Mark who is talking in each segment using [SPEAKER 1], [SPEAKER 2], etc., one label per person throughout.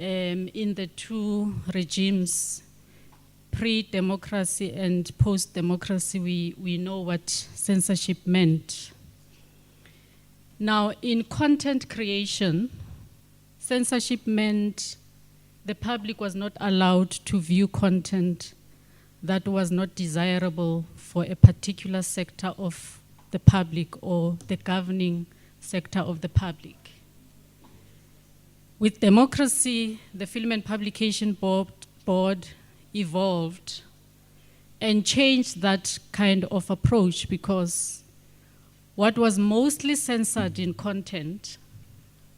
[SPEAKER 1] in the two regimes, pre-democracy and post-democracy, we know what censorship meant. Now, in content creation, censorship meant the public was not allowed to view content that was not desirable for a particular sector of the public or the governing sector of the public. With democracy, the Film and Publication Board evolved and changed that kind of approach, because what was mostly censored in content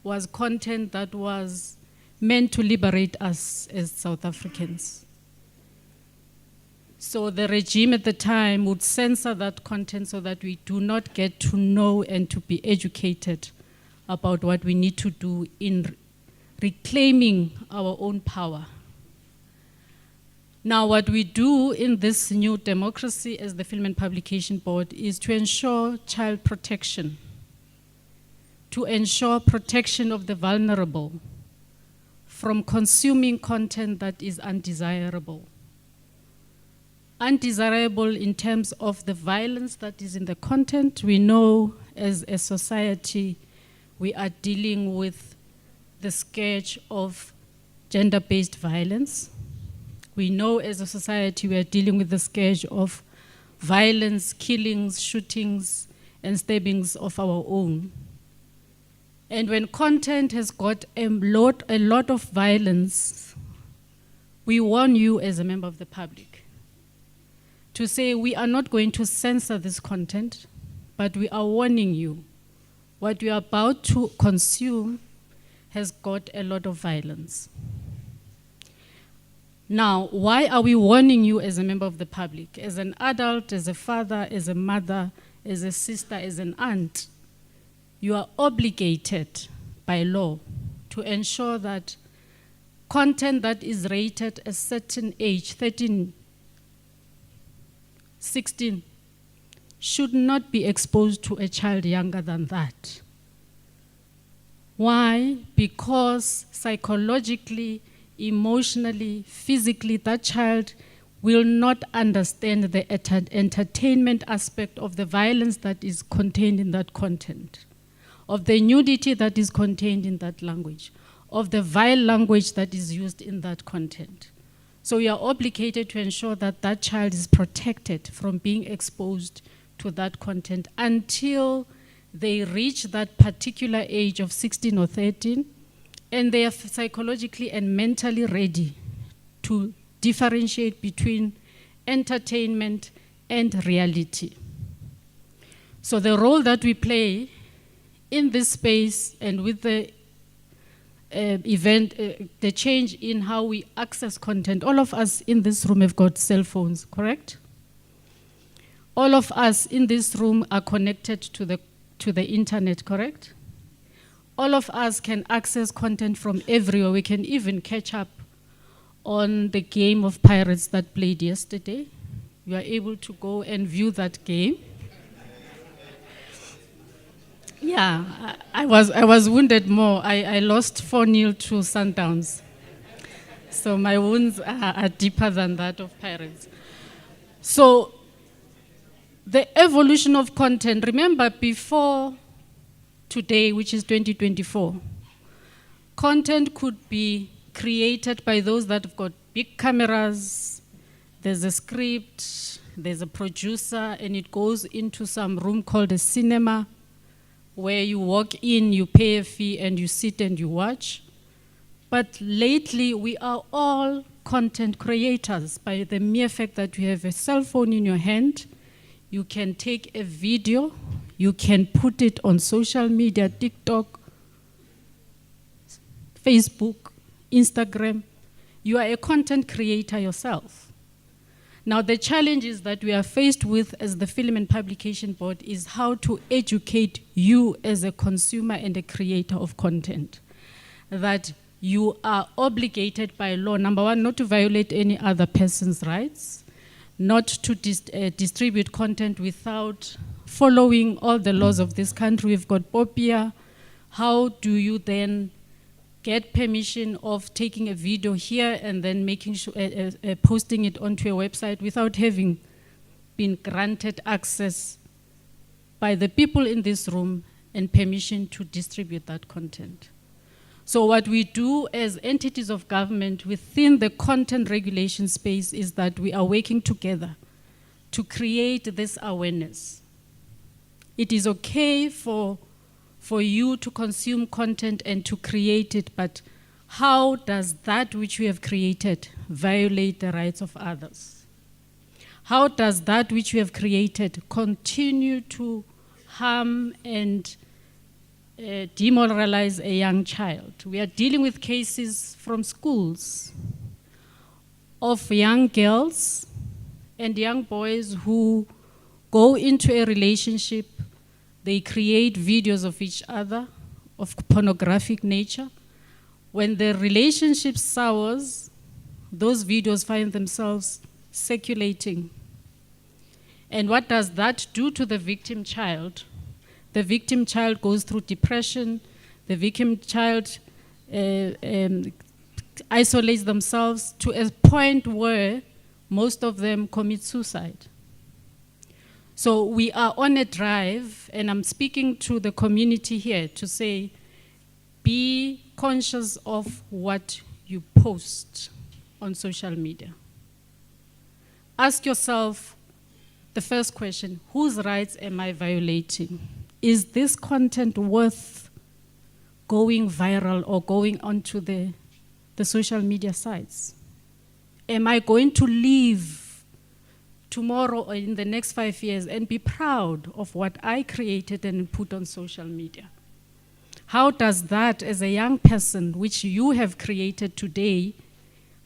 [SPEAKER 1] was content that was meant to liberate us as South Africans. So the regime at the time would censor that content so that we do not get to know and to be educated about what we need to do in reclaiming our own power. Now, what we do in this new democracy as the Film and Publication Board is to ensure child protection, to ensure protection of the vulnerable from consuming content that is undesirable. Undesirable in terms of the violence that is in the content. We know as a society we are dealing with the scourge of gender-based violence. We know as a society we are dealing with the scourge of violence, killings, shootings, and stabbings of our own. And when content has got a lot of violence, we warn you as a member of the public to say we are not going to censor this content, but we are warning you. What you are about to consume has got a lot of violence. Now, why are we warning you as a member of the public? As an adult, as a father, as a mother, as a sister, as an aunt, you are obligated by law to ensure that content that is rated a certain age, 13, 16, should not be exposed to a child younger than that. Why? Because psychologically, emotionally, physically, that child will not understand the entertainment aspect of the violence that is contained in that content, of the nudity that is contained in that language, of the vile language that is used in that content. So we are obligated to ensure that that child is protected from being exposed to that content until they reach that particular age of 16 or 13, and they are psychologically and mentally ready to differentiate between entertainment and reality. So the role that we play in this space and with the the change in how we access content, all of us in this room have got cell phones, correct? All of us in this room are connected to the internet, correct? All of us can access content from everywhere. We can even catch up on the game of Pirates that played yesterday. You are able to go and view that game. Yeah, I was wounded more. I lost 4-0 to Sundowns. So my wounds are deeper than that of Pirates. So the evolution of content, remember before today, which is 2024, content could be created by those that have got big cameras. There's a script, there's a producer, and it goes into some room called a cinema, where you walk in, you pay a fee, and you sit and you watch. But lately, we are all content creators by the mere fact that you have a cell phone in your hand. You can take a video, you can put it on social media, TikTok, Facebook, Instagram. You are a content creator yourself. Now, the challenges that we are faced with as the Film and Publication Board is how to educate you as a consumer and a creator of content, that you are obligated by law, number one, not to violate any other person's rights, not to distribute content without following all the laws of this country. We've got POPIA. How do you then get permission of taking a video here and then making sure, posting it onto a website without having been granted access by the people in this room and permission to distribute that content. So what we do as entities of government within the content regulation space is that we are working together to create this awareness. It is okay for you to consume content and to create it, but how does that which we have created violate the rights of others? How does that which we have created continue to harm and demoralize a young child? We are dealing with cases from schools of young girls and young boys who go into a relationship. They create videos of each other of pornographic nature. When the relationship sours, those videos find themselves circulating. And what does that do to the victim child? The victim child goes through depression. The victim child isolates themselves to a point where most of them commit suicide. So we are on a drive, and I'm speaking to the community here to say, be conscious of what you post on social media. Ask yourself the first question: whose rights am I violating? Is this content worth going viral or going onto the social media sites? Am I going to leave tomorrow or in the next 5 years and be proud of what I created and put on social media? How does that, as a young person, which you have created today,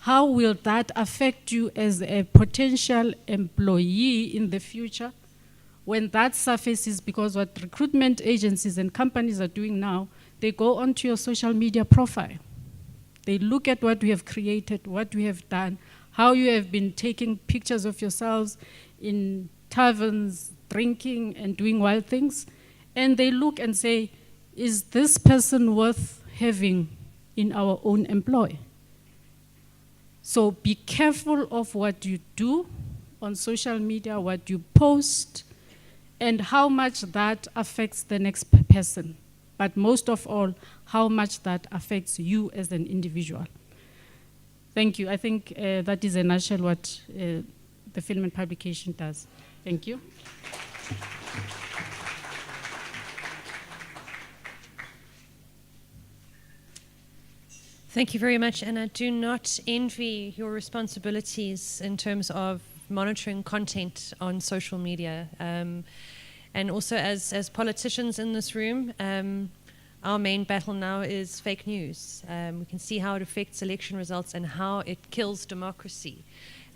[SPEAKER 1] how will that affect you as a potential employee in the future when that surfaces? Because what recruitment agencies and companies are doing now, they go onto your social media profile. They look at what we have created, what we have done, how you have been taking pictures of yourselves in taverns, drinking and doing wild things, and they look and say, is this person worth having in our own employ? So be careful of what you do on social media, what you post, and how much that affects the next person. But most of all, how much that affects you as an individual. Thank you. I think that is in a nutshell what the film and publication does. Thank you.
[SPEAKER 2] Thank you very much, and I do not envy your responsibilities in terms of monitoring content on social media. And also as politicians in this room, our main battle now is fake news. We can see how it affects election results and how it kills democracy.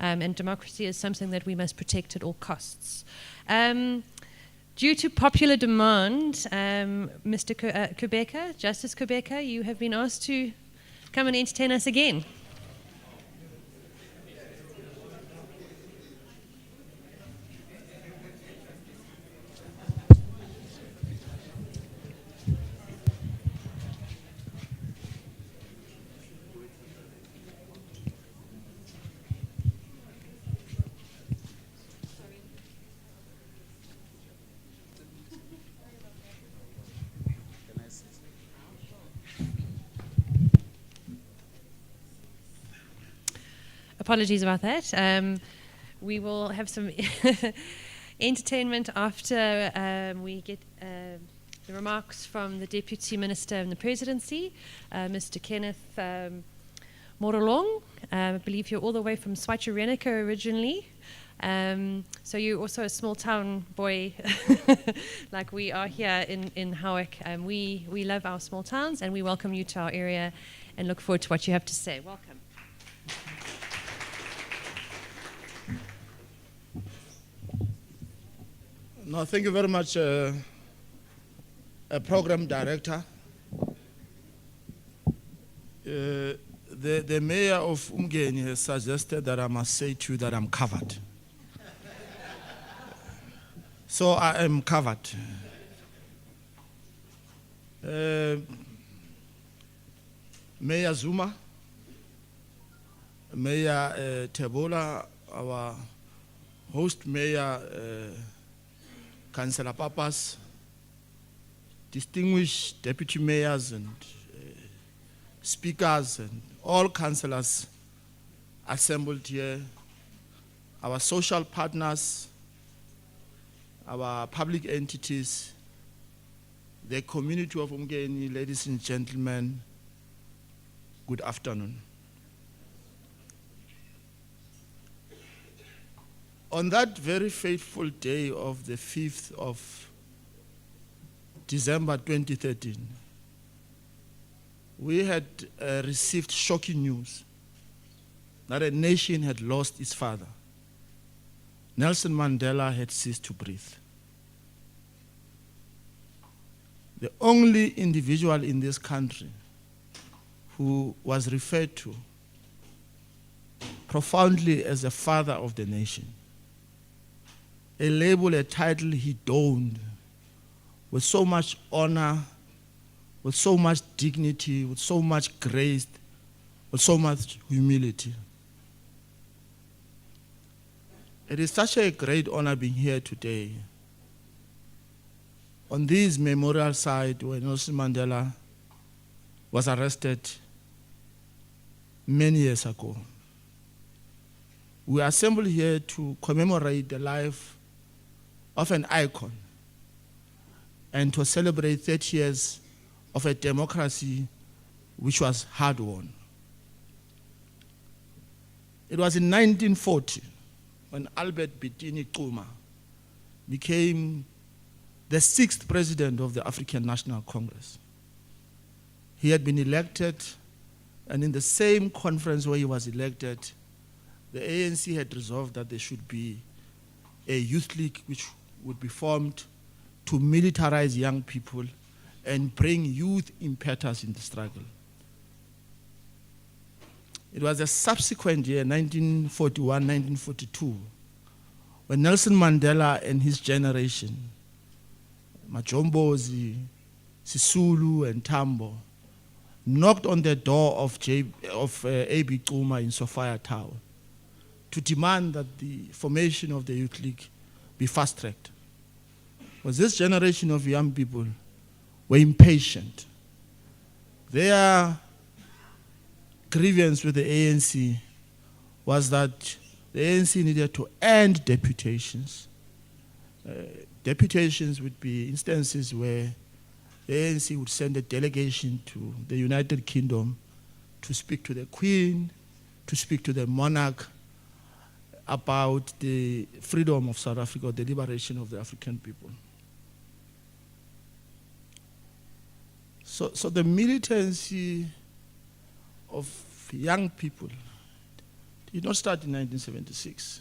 [SPEAKER 2] And democracy is something that we must protect at all costs. Due to popular demand, Mr. Kubeka, Justice Kubeka, you have been asked to come and entertain us again. Apologies about that. We will have some entertainment after we get the remarks from the Deputy Minister in the Presidency, Mr. Kenneth Morolong. I believe you're all the way from Schweizer originally. So you're also a small town boy like we are here in Howick. We love our small towns and we welcome you to our area and look forward to what you have to say. Welcome.
[SPEAKER 3] No, thank you very much, Program Director. The Mayor of Umgeni has suggested that I must say to you that I'm covered. So I am covered. Mayor Zuma, Mayor Tebola, our host Mayor Councillor Papas, distinguished deputy mayors and speakers and all councillors assembled here, our social partners, our public entities, the community of Umgeni, ladies and gentlemen, good afternoon. On that very fateful day of the 5th of December 2013, we had received shocking news that a nation had lost its father. Nelson Mandela had ceased to breathe. The only individual in this country who was referred to profoundly as the father of the nation, a label, a title he donned with so much honor, with so much dignity, with so much grace, with so much humility. It is such a great honor being here today on this memorial site where Nelson Mandela was arrested many years ago. We are assembled here to commemorate the life of an icon and to celebrate 30 years of a democracy which was hard won. It was in 1940 when Albert Bitini Xuma became the 6th president of the African National Congress. He had been elected, and in the same conference where he was elected, the ANC had resolved that there should be a youth league which would be formed to militarize young people and bring youth impetus in the struggle. It was a subsequent year, 1941, 1942, when Nelson Mandela and his generation, Majombozi, Sisulu, and Tambo, knocked on the door of A.B. Xuma in Sophia Tower to demand that the formation of the Youth League be fast-tracked. Was this generation of young people were impatient. Their grievance with the ANC was that the ANC needed to end deputations. Deputations would be instances where the ANC would send a delegation to the United Kingdom to speak to the Queen, to speak to the monarch about the freedom of South Africa, the liberation of the African people. So the militancy of young people did not start in 1976.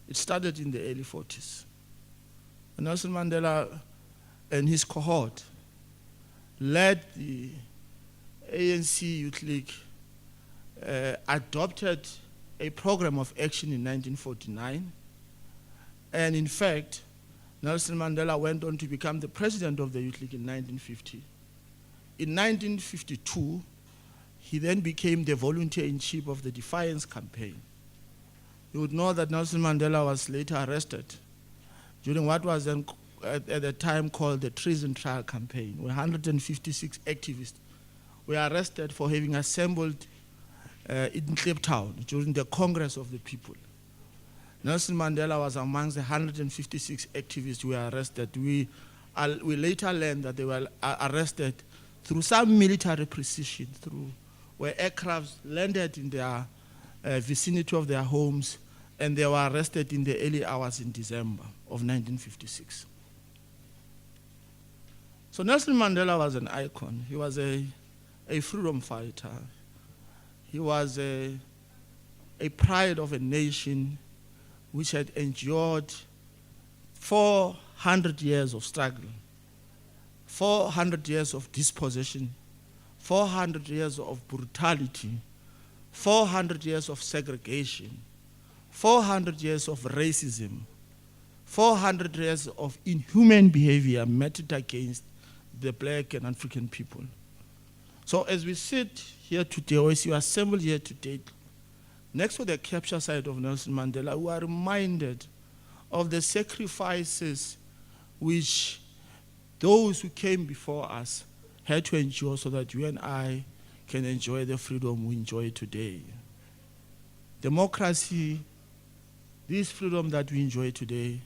[SPEAKER 3] It started in the early 40s. And Nelson Mandela and his cohort led the ANC Youth League, adopted a program of action in 1949. And in fact, Nelson Mandela went on to become the president of the Youth League in 1950. In 1952, he then became the volunteer-in-chief of the Defiance Campaign. You would know that Nelson Mandela was later arrested during what was then at the time called the Treason Trial Campaign, where 156 activists were arrested for having assembled in Cape Town during the Congress of the People. Nelson Mandela was amongst the 156 activists who were arrested. We later learned that they were arrested through some military precision, through where aircrafts landed in their vicinity of their homes, and they were arrested in the early hours in December of 1956. So Nelson Mandela was an icon. He was a freedom fighter. He was a pride of a nation which had endured 400 years of struggle, 400 years of dispossession, 400 years of brutality, 400 years of segregation, 400 years of racism, 400 years of inhuman behavior meted against the black and African people. So as we sit here today, or as you assemble here today, next to the capture site of Nelson Mandela, we are reminded of the sacrifices which those who came before us had to endure so that you and I can enjoy the freedom we enjoy today. Democracy, this freedom that we enjoy today,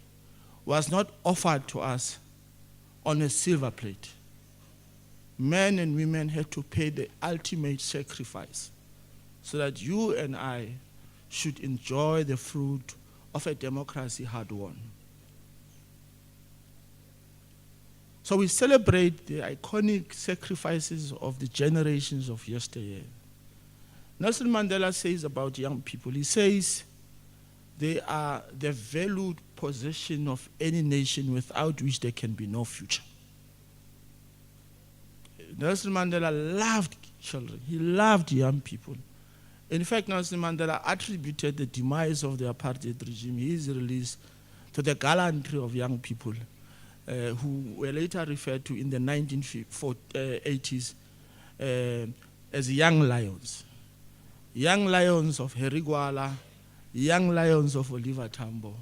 [SPEAKER 3] was not offered to us on a silver plate. Men and women had to pay the ultimate sacrifice so that you and I should enjoy the fruit of a democracy hard won. So we celebrate the iconic sacrifices of the generations of yesteryear. Nelson Mandela says about young people, he says, they are the valued possession of any nation without which there can be no future. Nelson Mandela loved children. He loved young people. In fact, Nelson Mandela attributed the demise of the apartheid regime, his release, to the gallantry of young people who were later referred to in the 1980s as young lions. Young lions of Herigwala, young lions of Oliver Tambo,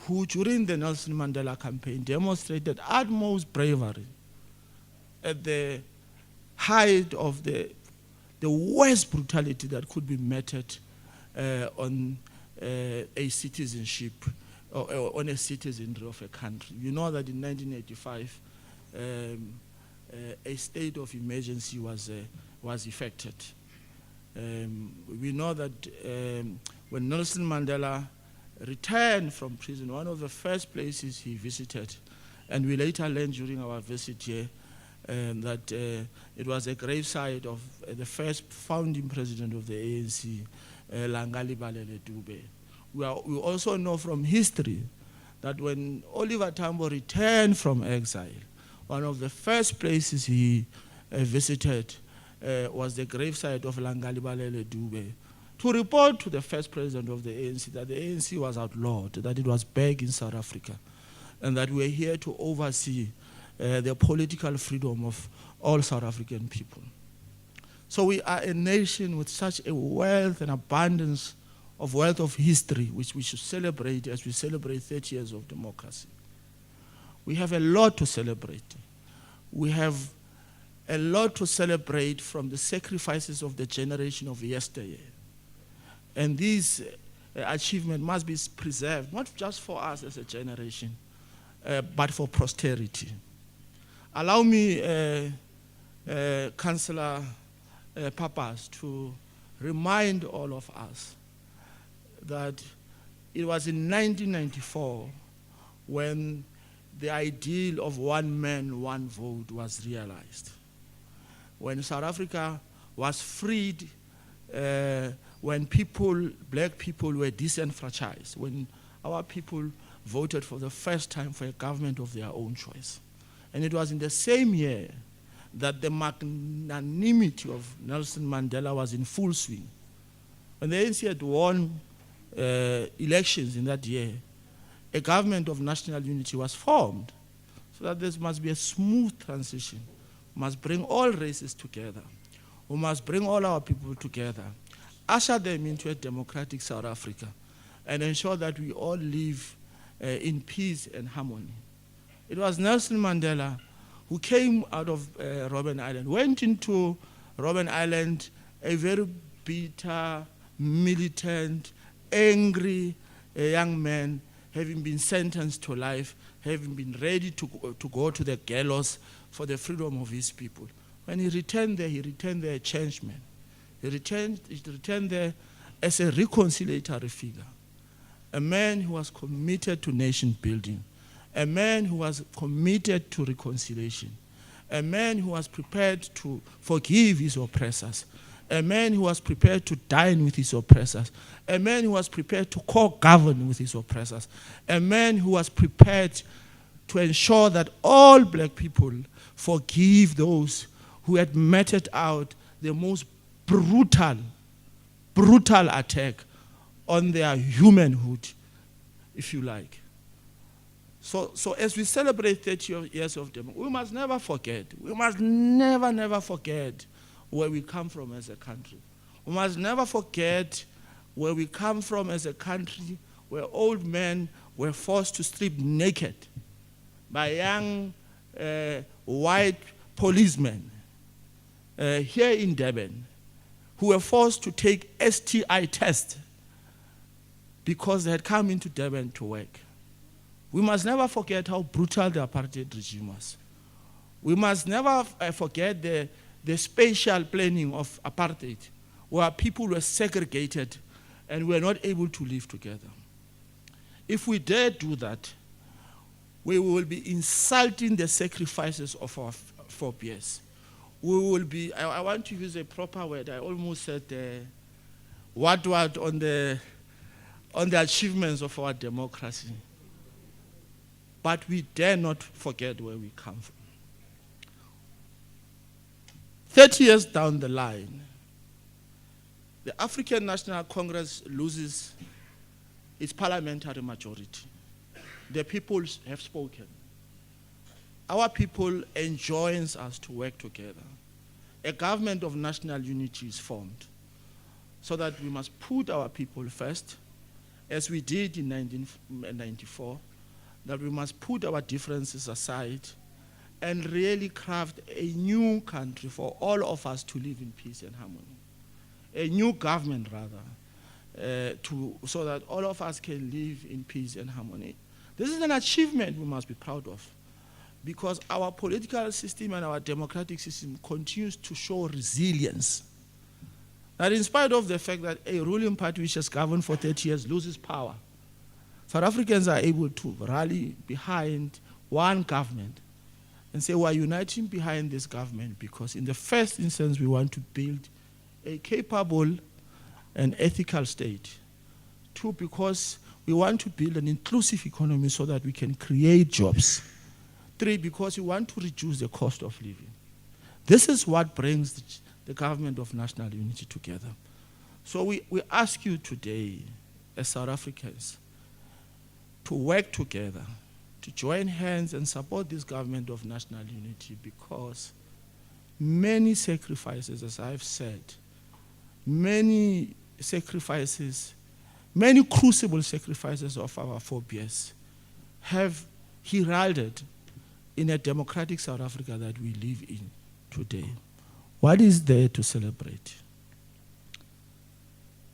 [SPEAKER 3] who during the Nelson Mandela campaign demonstrated utmost bravery at the height of the worst brutality that could be meted on a citizenship or on a citizenry of a country. You know that in 1985, a state of emergency was effected. We know that when Nelson Mandela returned from prison, one of the first places he visited, and we later learned during our visit here, that it was a gravesite of the first founding president of the ANC, Langali Balele Dube. We also know from history that when Oliver Tambo returned from exile, one of the first places he visited was the gravesite of Langali Balele Dube, to report to the first president of the ANC that the ANC was outlawed, that it was back in South Africa, and that we were here to oversee the political freedom of all South African people. So we are a nation with such a wealth and abundance of wealth of history, which we should celebrate as we celebrate 30 years of democracy. We have a lot to celebrate. We have a lot to celebrate from the sacrifices of the generation of yesteryear. And these achievements must be preserved, not just for us as a generation, but for posterity. Allow me, Councillor Papas, to remind all of us that it was in 1994 when the ideal of one man, one vote was realized. When South Africa was freed, when black people were disenfranchised, when our people voted for the first time for a government of their own choice. And it was in the same year that the magnanimity of Nelson Mandela was in full swing. When the ANC had won elections in that year, a government of national unity was formed, so that there must be a smooth transition. We must bring all races together. We must bring all our people together, usher them into a democratic South Africa, and ensure that we all live in peace and harmony. It was Nelson Mandela who came out of Robben Island, went into Robben Island a very bitter, militant, angry young man, having been sentenced to life, having been ready to go to the gallows for the freedom of his people. When he returned there a changed man. He returned there as a reconciliatory figure, a man who was committed to nation building, a man who was committed to reconciliation, a man who was prepared to forgive his oppressors, a man who was prepared to dine with his oppressors, a man who was prepared to co-govern with his oppressors, a man who was prepared to ensure that all black people forgive those who had meted out the most brutal attack on their humanhood, if you like. So as we celebrate 30 years of democracy, we must never forget, we must never forget where we come from as a country. We must never forget where we come from as a country, where old men were forced to strip naked by young white policemen here in Durban, who were forced to take STI tests because they had come into Durban to work. We must never forget how brutal the apartheid regime was. We must never forget the spatial planning of apartheid, where people were segregated and were not able to live together. If we dare do that, we will be insulting the sacrifices of our forebears. We will be, I want to use a proper word, I almost said what on the achievements of our democracy. But we dare not forget where we come from. 30 years down the line, the African National Congress loses its parliamentary majority. The people have spoken. Our people enjoins us to work together. A government of national unity is formed so that we must put our people first, as we did in 1994, that we must put our differences aside and really craft a new country for all of us to live in peace and harmony. A new government, rather, so that all of us can live in peace and harmony. This is an achievement we must be proud of, because our political system and our democratic system continues to show resilience. That in spite of the fact that a ruling party which has governed for 30 years loses power, South Africans are able to rally behind one government and say we are uniting behind this government because in the first instance we want to build a capable and ethical state. Two, because we want to build an inclusive economy so that we can create jobs. Three, because we want to reduce the cost of living. This is what brings the government of national unity together. So we ask you today, as South Africans, to work together, to join hands and support this government of national unity, because many sacrifices, as I've said, many sacrifices, many crucible sacrifices of our forebears have heralded in a democratic South Africa that we live in today. What is there to celebrate?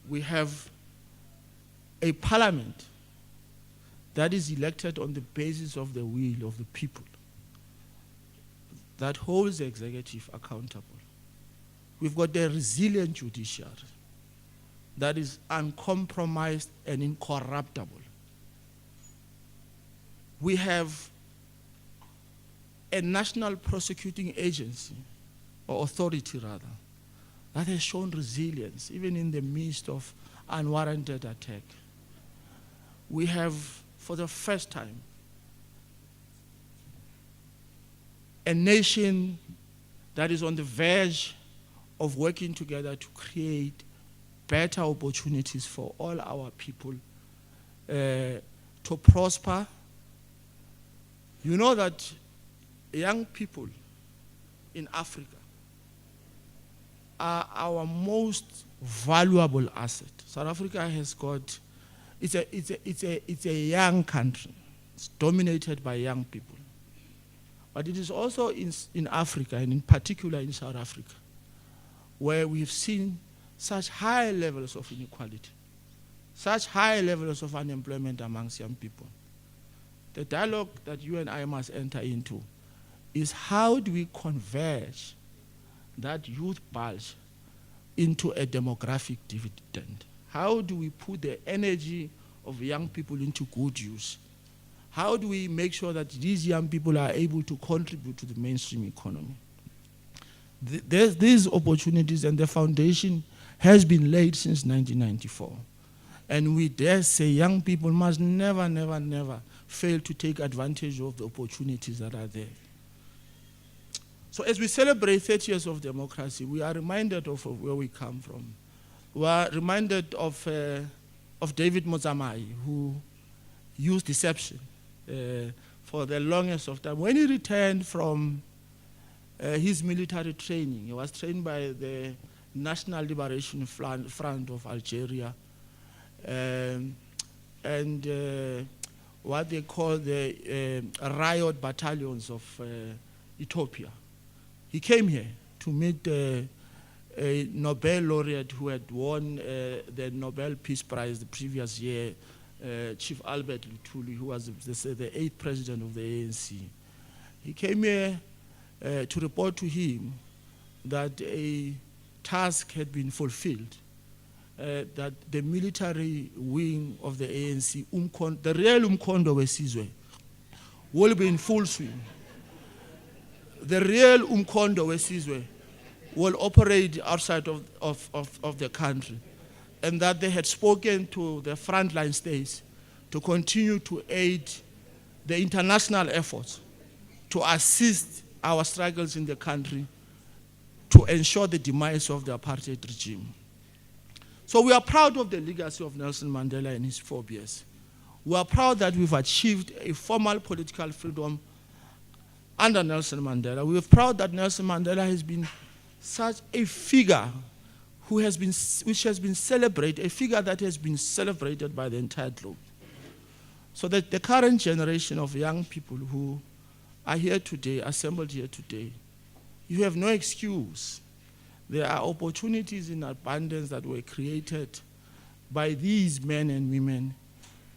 [SPEAKER 3] We have a parliament that is elected on the basis of the will of the people, that holds the executive accountable. We've got a resilient judiciary that is uncompromised and incorruptible. We have a national prosecuting agency, or authority rather, that has shown resilience even in the midst of unwarranted attack. We have, for the first time, a nation that is on the verge of working together to create better opportunities for all our people to prosper. You know that young people in Africa are our most valuable asset. South Africa has got, it's a young country. It's dominated by young people. But it is also in Africa, and in particular in South Africa, where we've seen such high levels of inequality, such high levels of unemployment amongst young people. The dialogue that you and I must enter into is how do we converge that youth bulge into a demographic dividend? How do we put the energy of young people into good use? How do we make sure that these young people are able to contribute to the mainstream economy? There's these opportunities, and the foundation has been laid since 1994. And we dare say young people must never, never, never fail to take advantage of the opportunities that are there. So as we celebrate 30 years of democracy, we are reminded of where we come from. We are reminded of David Mozamai, who used deception for the longest of time. When he returned from his military training. He was trained by the National Liberation Front of Algeria, and what they call the riot battalions of Ethiopia. He came here to meet a Nobel laureate who had won the Nobel Peace Prize the previous year, Chief Albert Luthuli, who was the 8th president of the ANC. He came here to report to him that a task had been fulfilled, that the military wing of the ANC, the real Umkhondo wesizwe, will be in full swing. The real Umkhondo wesizwe will operate outside of the country, and that they had spoken to the frontline states to continue to aid the international efforts to assist our struggles in the country to ensure the demise of the apartheid regime. So we are proud of the legacy of Nelson Mandela and his phobias. We are proud that we've achieved a formal political freedom under Nelson Mandela. We are proud that Nelson Mandela has been such a figure which has been celebrated, a figure that has been celebrated by the entire globe. So that the current generation of young people who are here today, assembled here today, you have no excuse. There are opportunities in abundance that were created by these men and women,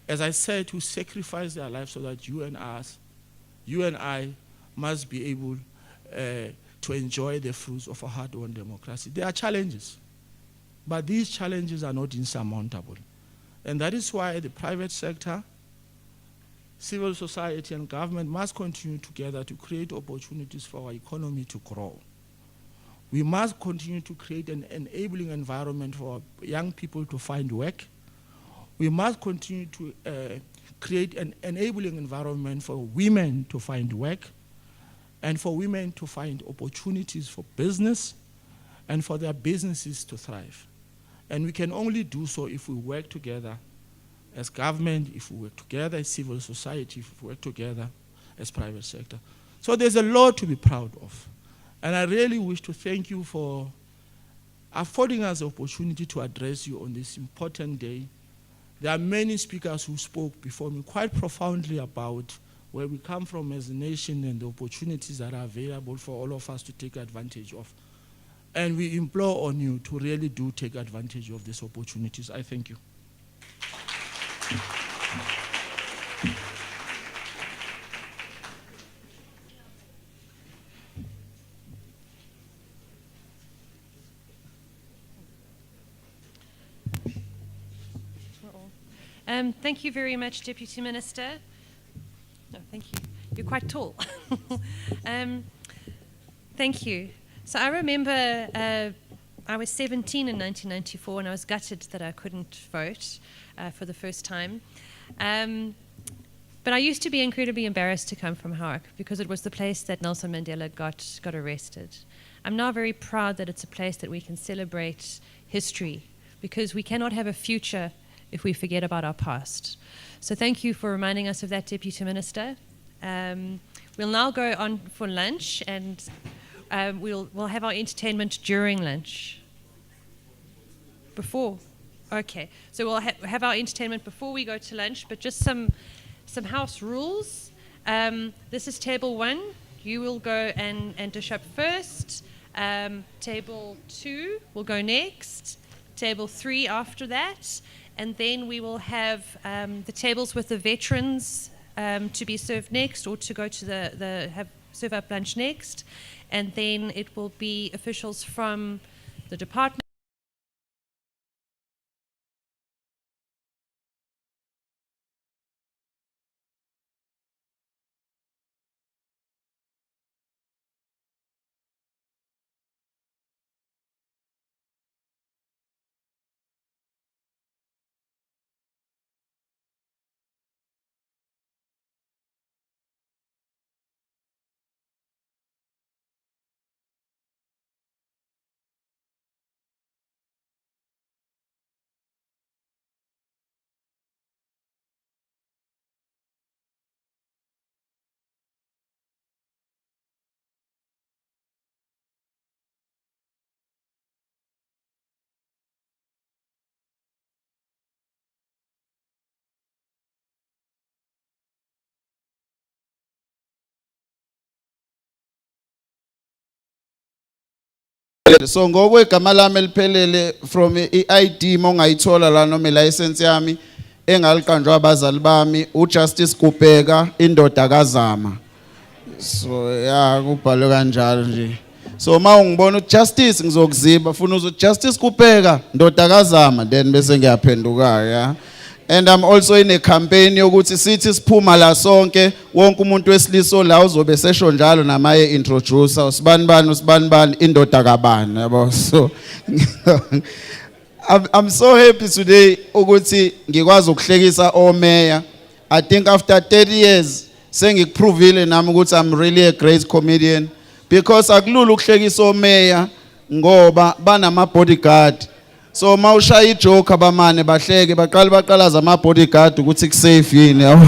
[SPEAKER 3] as I said, who sacrificed their lives so that you and I must be able to enjoy the fruits of a hard-won democracy. There are challenges, but these challenges are not insurmountable. And that is why the private sector, civil society, and government must continue together to create opportunities for our economy to grow. We must continue to create an enabling environment for young people to find work. We must continue to create an enabling environment for women to find work, and for women to find opportunities for business, and for their businesses to thrive. And we can only do so if we work together as government, if we work together as civil society, if we work together as private sector. So there's a lot to be proud of. And I really wish to thank you for affording us the opportunity to address you on this important day. There are many speakers who spoke before me quite profoundly about where we come from as a nation and the opportunities that are available for all of us to take advantage of. And we implore on you to really do take advantage of these opportunities. I thank you.
[SPEAKER 2] Thank you very much, Deputy Minister. No, thank you. You're quite tall. Thank you. So I remember I was 17 in 1994, and I was gutted that I couldn't vote for the first time. But I used to be incredibly embarrassed to come from Howick because it was the place that Nelson Mandela got arrested. I'm now very proud that it's a place that we can celebrate history, because we cannot have a future if we forget about our past. So thank you for reminding us of that, Deputy Minister. We'll now go on for lunch, and we'll have our entertainment during lunch. Before? Okay. So we'll have our entertainment before we go to lunch, but just some house rules. This is table 1. You will go and dish up first. Table 2 will go next. Table 3 after that. And then we will have the tables with the veterans to be served next, or to go to serve up lunch next. And then it will be officials from the department.
[SPEAKER 4] So ngokwegama lami eliphelele from i-ID mongayithola la noma license yami engaliqanjwa abazali bami uJustice Kubheka indoda kaZama. So yeah kubhalwe kanjalo nje. So ma ungibona uJustice ngizokuziba funa uJustice Kubheka indoda kaZama then bese ngiyaphenduka yeah. And I'm also in a campaign yokuthi sithi siphuma la sonke wonke umuntu wesiliso la uzobe sesho njalo namaye introducer usibanibani indoda kabani yabo. So I'm so happy today ukuthi ngikwazi ukuhlekisa omeya. I think after 30 years sengikuprovile nami ukuthi I'm really a great comedian because akulula ukuhlekisa omeya ngoba banama bodyguard. So mawushaya ijoke abamane bahleke baqala baqalaza ama bodyguard ukuthi kusafe yini yabo.